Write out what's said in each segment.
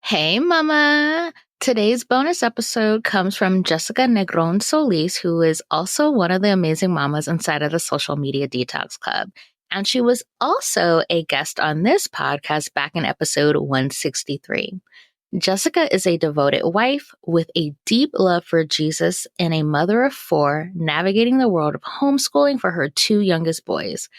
Hey, Mama! Today's bonus episode comes from Jessica Negron-Solis, who is also one of the amazing mamas inside of the Social Media Detox Club. And she was also a guest on this podcast back in episode 163. Jessica is a devoted wife with a deep love for Jesus and a mother of four, navigating the world of homeschooling for her two youngest boys.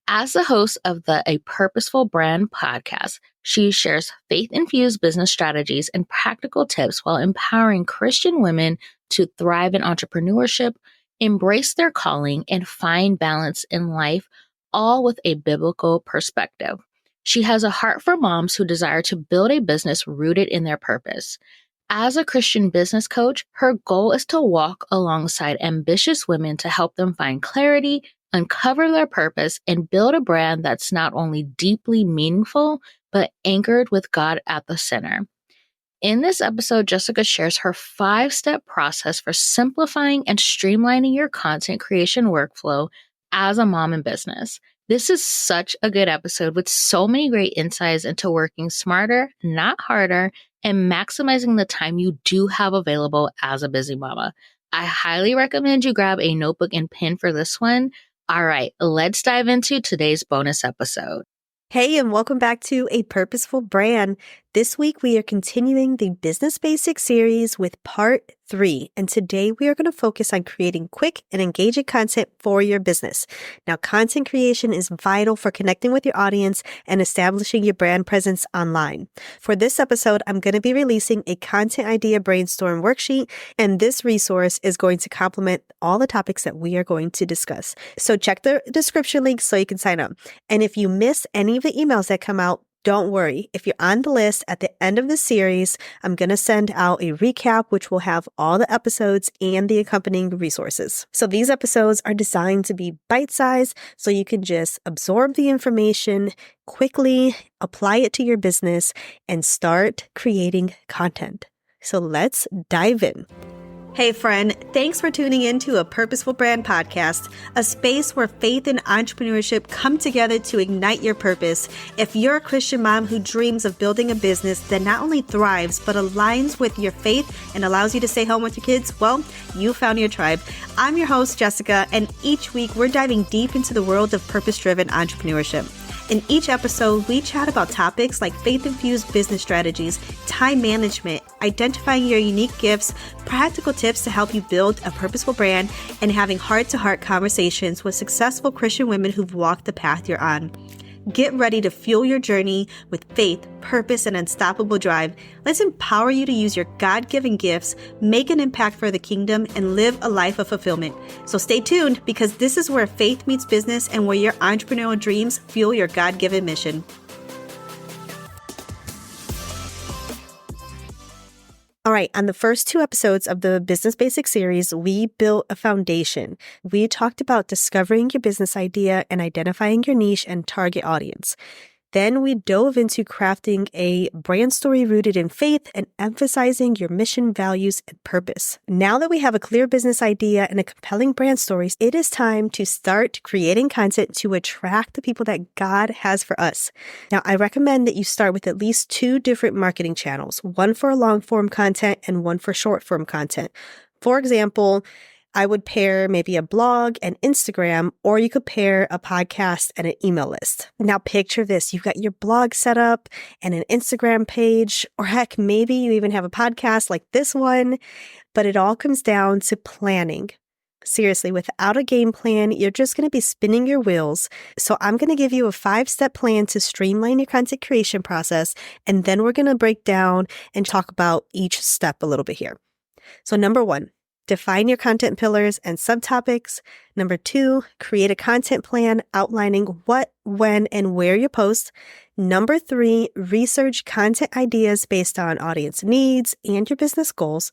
As the host of the A Purposeful Brand podcast, she shares faith-infused business strategies and practical tips while empowering Christian women to thrive in entrepreneurship, embrace their calling, and find balance in life, all with a biblical perspective. She has a heart for moms who desire to build a business rooted in their purpose. As a Christian business coach, her goal is to walk alongside ambitious women to help them find clarity, uncover their purpose, and build a brand that's not only deeply meaningful, but anchored with God at the center. In this episode, Jessica shares her 5-step process for simplifying and streamlining your content creation workflow as a mom in business. This is such a good episode with so many great insights into working smarter, not harder, and maximizing the time you do have available as a busy mama. I highly recommend you grab a notebook and pen for this one. All right, let's dive into today's bonus episode. Hey, and welcome back to A Purposeful Brand. This week, we are continuing the Business Basics series with part 3. And today we are going to focus on creating quick and engaging content for your business. Now, content creation is vital for connecting with your audience and establishing your brand presence online. For this episode, I'm going to be releasing a content idea brainstorm worksheet, and this resource is going to complement all the topics that we are going to discuss. So check the description link so you can sign up. And if you miss any of the emails that come out, don't worry. If you're on the list at the end of the series, I'm going to send out a recap, which will have all the episodes and the accompanying resources. So these episodes are designed to be bite-sized so you can just absorb the information quickly, apply it to your business, and start creating content. So let's dive in. Hey friend, thanks for tuning in to A Purposeful Brand podcast, a space where faith and entrepreneurship come together to ignite your purpose. If you're a Christian mom who dreams of building a business that not only thrives, but aligns with your faith and allows you to stay home with your kids, well, you found your tribe. I'm your host, Jessica, and each week we're diving deep into the world of purpose-driven entrepreneurship. In each episode, we chat about topics like faith-infused business strategies, time management, identifying your unique gifts, practical tips to help you build a purposeful brand, and having heart-to-heart conversations with successful Christian women who've walked the path you're on. Get ready to fuel your journey with faith, purpose, and unstoppable drive. Let's empower you to use your God-given gifts, make an impact for the kingdom, and live a life of fulfillment. So stay tuned, because this is where faith meets business and where your entrepreneurial dreams fuel your God-given mission. All right, on the first 2 episodes of the Business Basics series, we built a foundation. We talked about discovering your business idea and identifying your niche and target audience. Then we dove into crafting a brand story rooted in faith and emphasizing your mission, values, and purpose. Now that we have a clear business idea and a compelling brand story, it is time to start creating content to attract the people that God has for us. Now, I recommend that you start with at least 2 different marketing channels, one for long-form content and one for short-form content. For example, I would pair maybe a blog and Instagram, or you could pair a podcast and an email list. Now picture this, you've got your blog set up and an Instagram page, or heck, maybe you even have a podcast like this one, but it all comes down to planning. Seriously, without a game plan, you're just going to be spinning your wheels. So I'm going to give you a 5-step plan to streamline your content creation process, and then we're going to break down and talk about each step a little bit here. So number 1, define your content pillars and subtopics. Number 2, create a content plan outlining what, when, and where you post. Number 3, research content ideas based on audience needs and your business goals.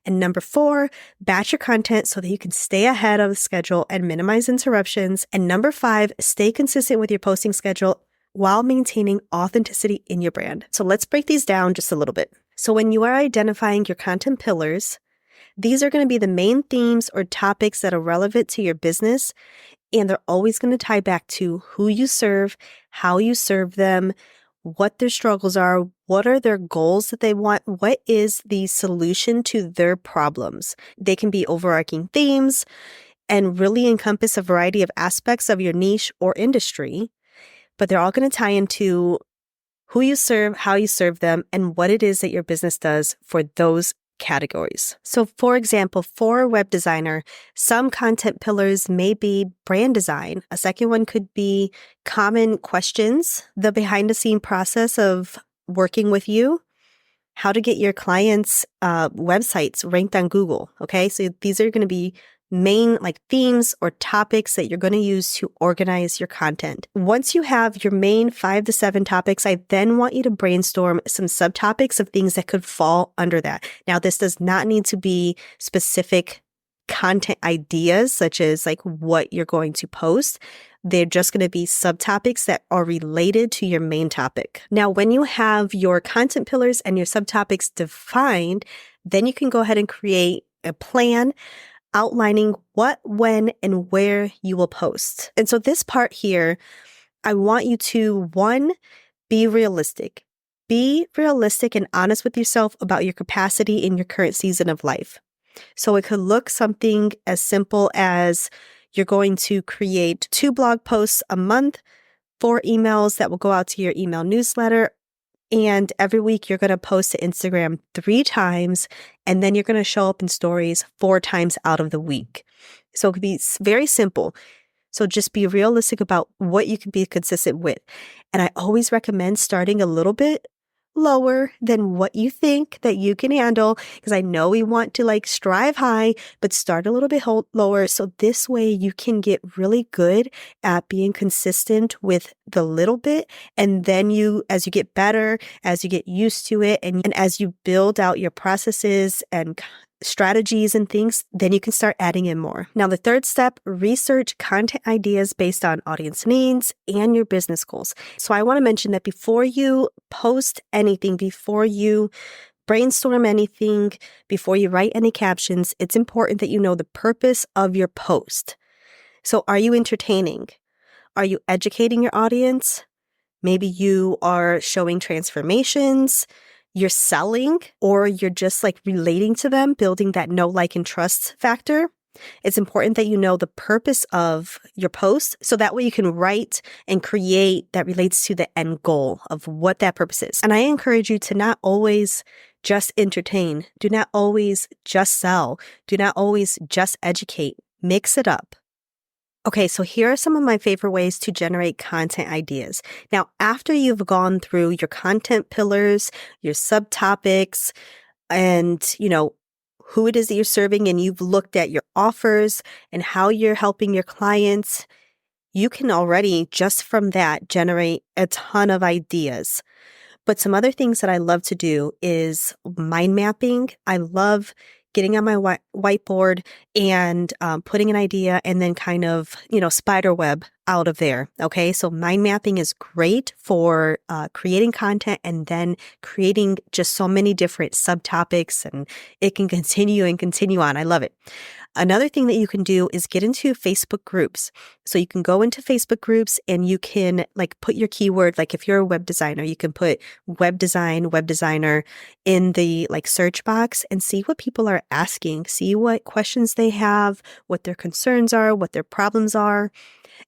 And number 4, batch your content so that you can stay ahead of the schedule and minimize interruptions. And number 5, stay consistent with your posting schedule while maintaining authenticity in your brand. So let's break these down just a little bit. So when you are identifying your content pillars, these are going to be the main themes or topics that are relevant to your business, and they're always going to tie back to who you serve, how you serve them, what their struggles are, What are their goals that they want? What is the solution to their problems? They can be overarching themes and really encompass a variety of aspects of your niche or industry, but they're all going to tie into who you serve, how you serve them, and what it is that your business does for those categories. So for example, for a web designer, some content pillars may be brand design. A second one could be common questions, the behind the scene process of working with you, how to get your clients' websites ranked on Google. Okay, so these are going to be main themes or topics that you're going to use to organize your content. Once you have your main 5 to 7 topics, I then want you to brainstorm some subtopics of things that could fall under that. Now, this does not need to be specific content ideas, such as what you're going to post. They're just going to be subtopics that are related to your main topic. Now, when you have your content pillars and your subtopics defined, then you can go ahead and create a plan outlining what, when, and where you will post. And so this part here, I want you to, 1, be realistic. Be realistic and honest with yourself about your capacity in your current season of life. So it could look something as simple as you're going to create 2 blog posts a month, 4 emails that will go out to your email newsletter, and every week you're going to post to Instagram 3 times, and then you're going to show up in stories 4 times out of the week. So it could be very simple. So just be realistic about what you can be consistent with. And I always recommend starting a little bit lower than what you think that you can handle, because I know we want to strive high, but start a little bit lower. So this way you can get really good at being consistent with the little bit. And then as you get better, as you get used to it, and as you build out your processes and strategies and things, then you can start adding in more. Now, the third step, research content ideas based on audience needs and your business goals. So I want to mention that before you post anything, before you brainstorm anything, before you write any captions, it's important that you know the purpose of your post. So are you entertaining? Are you educating your audience? Maybe you are showing transformations, you're selling, or you're just relating to them, building that know, like, and trust factor. It's important that you know the purpose of your post, so that way you can write and create that relates to the end goal of what that purpose is. And I encourage you to not always just entertain. Do not always just sell. Do not always just educate. Mix it up. Okay, so here are some of my favorite ways to generate content ideas. Now, after you've gone through your content pillars, your subtopics, and, who it is that you're serving, and you've looked at your offers and how you're helping your clients, you can already, just from that, generate a ton of ideas. But some other things that I love to do is mind mapping. I love getting on my whiteboard and putting an idea and then kind of, spider web out of there. Okay. So mind mapping is great for creating content and then creating just so many different subtopics, and it can continue and continue on. I love it. Another thing that you can do is get into Facebook groups. So you can go into Facebook groups and you can put your keyword, if you're a web designer, you can put web design, web designer in the search box and see what people are asking, see what questions they have, what their concerns are, what their problems are,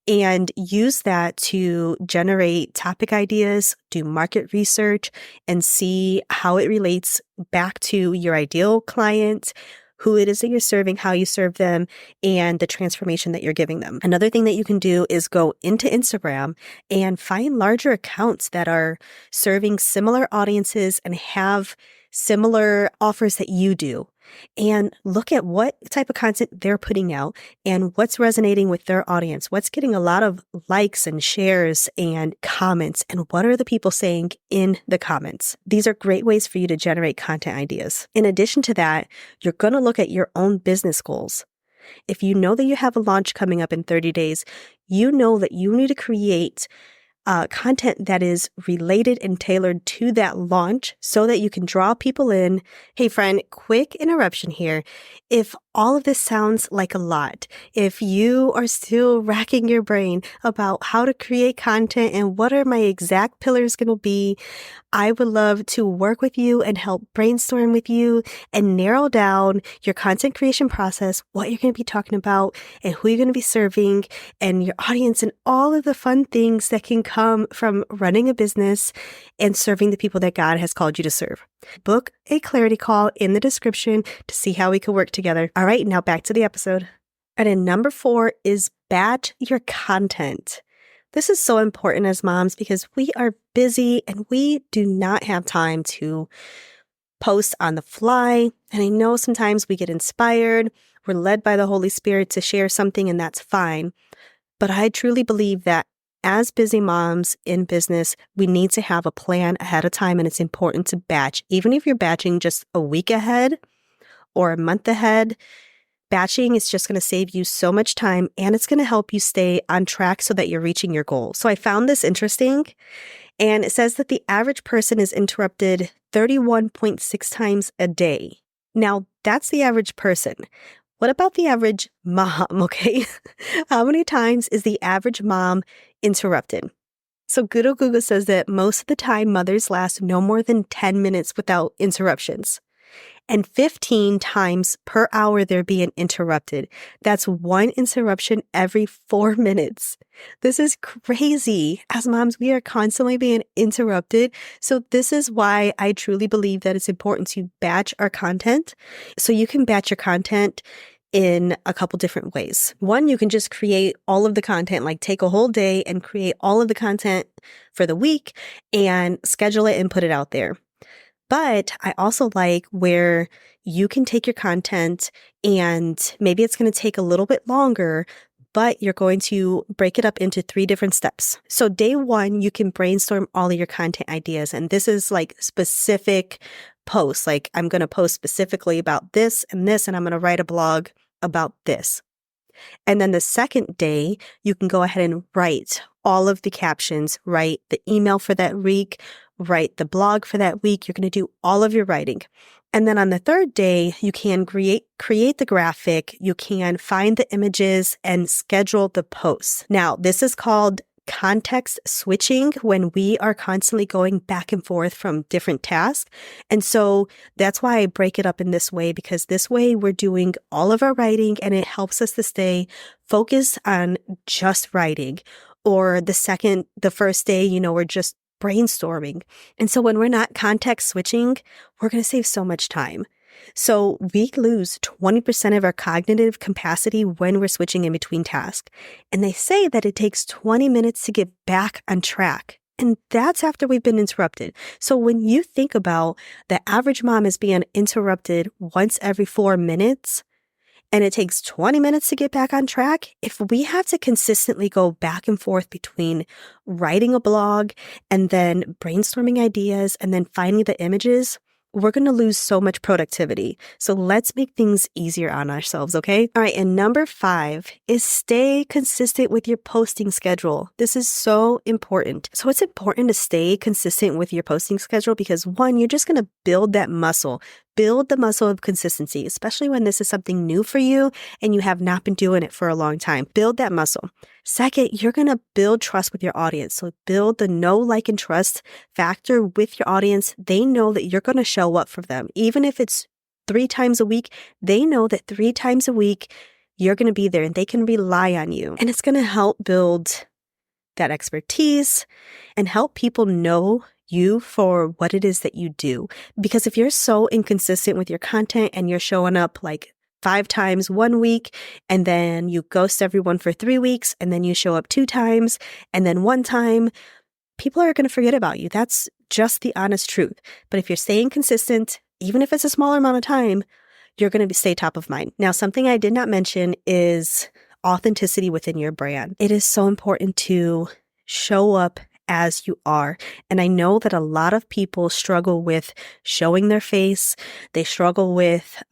and use that to generate topic ideas, do market research, and see how it relates back to your ideal client, who it is that you're serving, how you serve them, and the transformation that you're giving them. Another thing that you can do is go into Instagram and find larger accounts that are serving similar audiences and have similar offers that you do. And look at what type of content they're putting out and what's resonating with their audience, what's getting a lot of likes and shares and comments, and what are the people saying in the comments. These are great ways for you to generate content ideas. In addition to that, you're going to look at your own business goals. If you know that you have a launch coming up in 30 days, you know that you need to create content that is related and tailored to that launch so that you can draw people in. Hey, friend, quick interruption here. If all of this sounds like a lot, if you are still racking your brain about how to create content and what are my exact pillars going to be, I would love to work with you and help brainstorm with you and narrow down your content creation process, what you're going to be talking about and who you're going to be serving and your audience and all of the fun things that can come from running a business and serving the people that God has called you to serve. Book a clarity call in the description to see how we could work together. All right, now back to the episode. And then number 4 is batch your content. This is so important as moms because we are busy and we do not have time to post on the fly. And I know sometimes we get inspired, we're led by the Holy Spirit to share something, and that's fine. But I truly believe that as busy moms in business, we need to have a plan ahead of time, and it's important to batch. Even if you're batching just a week ahead or a month ahead, batching is just going to save you so much time, and it's going to help you stay on track so that you're reaching your goal. So I found this interesting, and it says that the average person is interrupted 31.6 times a day. Now, that's the average person. What about the average mom, okay? How many times is the average mom interrupted? So Good Old Google says that most of the time mothers last no more than 10 minutes without interruptions. And 15 times per hour they're being interrupted. That's 1 interruption every 4 minutes. This is crazy. As moms, we are constantly being interrupted. So this is why I truly believe that it's important to batch our content. So you can batch your content in a couple different ways. One, you can just create all of the content, like take a whole day and create all of the content for the week and schedule it and put it out there. But I also like where you can take your content and maybe it's going to take a little bit longer, but you're going to break it up into 3 different steps. So day 1, you can brainstorm all of your content ideas. And this is like specific posts. Like I'm going to post specifically about this, and I'm going to write a blog about this. And then the second day, you can go ahead and write all of the captions, write the email for that week, write the blog for that week. You're going to do all of your writing. And then on the third day, you can create the graphic, you can find the images and schedule the posts. Now, this is called context switching when we are constantly going back and forth from different tasks. And so that's why I break it up in this way, because this way we're doing all of our writing and it helps us to stay focused on just writing. Or the first day, we're just brainstorming. And so when we're not context switching, we're going to save so much time. So we lose 20% of our cognitive capacity when we're switching in between tasks. And they say that it takes 20 minutes to get back on track. And that's after we've been interrupted. So when you think about the average mom is being interrupted once every 4 minutes, and it takes 20 minutes to get back on track, if we have to consistently go back and forth between writing a blog and then brainstorming ideas and then finding the images, we're going to lose so much productivity. So let's make things easier on ourselves, okay? All right, and number 5 is stay consistent with your posting schedule. This is so important. So it's important to stay consistent with your posting schedule because 1, you're just going to build that muscle. Build the muscle of consistency, especially when this is something new for you and you have not been doing it for a long time. Build that muscle. Second, you're going to build trust with your audience. So build the know, like, and trust factor with your audience. They know that you're going to show up for them. Even if it's 3 times a week, they know that 3 times a week, you're going to be there and they can rely on you. And it's going to help build that expertise and help people know you for what it is that you do. Because if you're so inconsistent with your content and you're showing up like 5 times 1 week and then you ghost everyone for 3 weeks and then you show up 2 times and then 1 time, people are going to forget about you. That's just the honest truth. But if you're staying consistent, even if it's a smaller amount of time, you're going to stay top of mind. Now, something I did not mention is authenticity within your brand. It is so important to show up as you are. And I know that a lot of people struggle with showing their face. They struggle with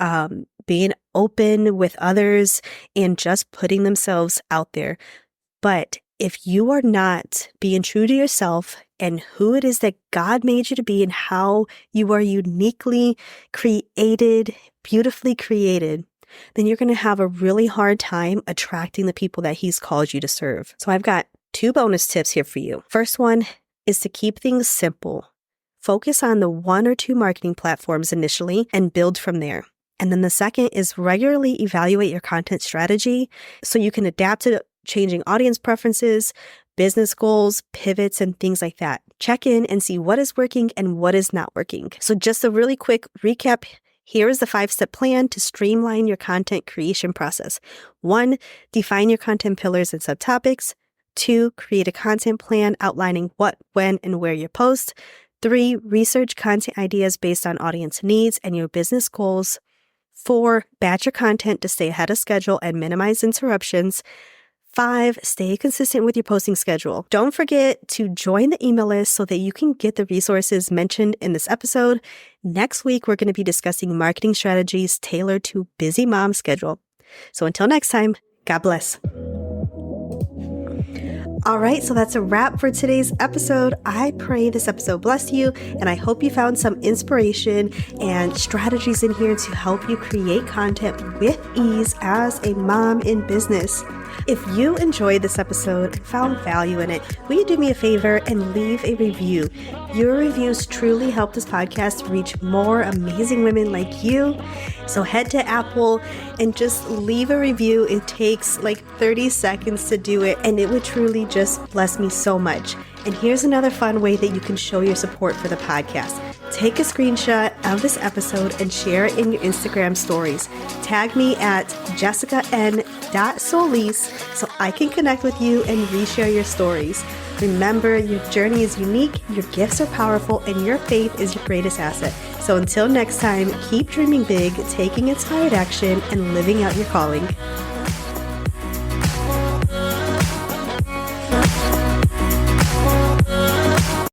being open with others and just putting themselves out there. But if you are not being true to yourself and who it is that God made you to be and how you are uniquely created, beautifully created, then you're going to have a really hard time attracting the people that He's called you to serve. So I've got 2 bonus tips here for you. First one is to keep things simple. Focus on the 1 or 2 marketing platforms initially and build from there. And then the second is regularly evaluate your content strategy so you can adapt to changing audience preferences, business goals, pivots, and things like that. Check in and see what is working and what is not working. So just a really quick recap. Here is the 5-step plan to streamline your content creation process. 1, define your content pillars and subtopics. 2, create a content plan outlining what, when, and where you post. 3, research content ideas based on audience needs and your business goals. 4, batch your content to stay ahead of schedule and minimize interruptions. 5, stay consistent with your posting schedule. Don't forget to join the email list so that you can get the resources mentioned in this episode. Next week, we're going to be discussing marketing strategies tailored to busy mom schedule. So until next time, God bless. All right, so that's a wrap for today's episode. I pray this episode blessed you, and I hope you found some inspiration and strategies in here to help you create content with ease as a mom in business. If you enjoyed this episode and found value in it, will you do me a favor and leave a review? Your reviews truly help this podcast reach more amazing women like you. So head to Apple and just leave a review. It takes like 30 seconds to do it, and it would truly just bless me so much. And here's another fun way that you can show your support for the podcast. Take a screenshot of this episode and share it in your Instagram stories. Tag me at jessicanh.solis so I can connect with you and reshare your stories. Remember, your journey is unique, your gifts are powerful, and your faith is your greatest asset. So until next time, keep dreaming big, taking inspired action, and living out your calling.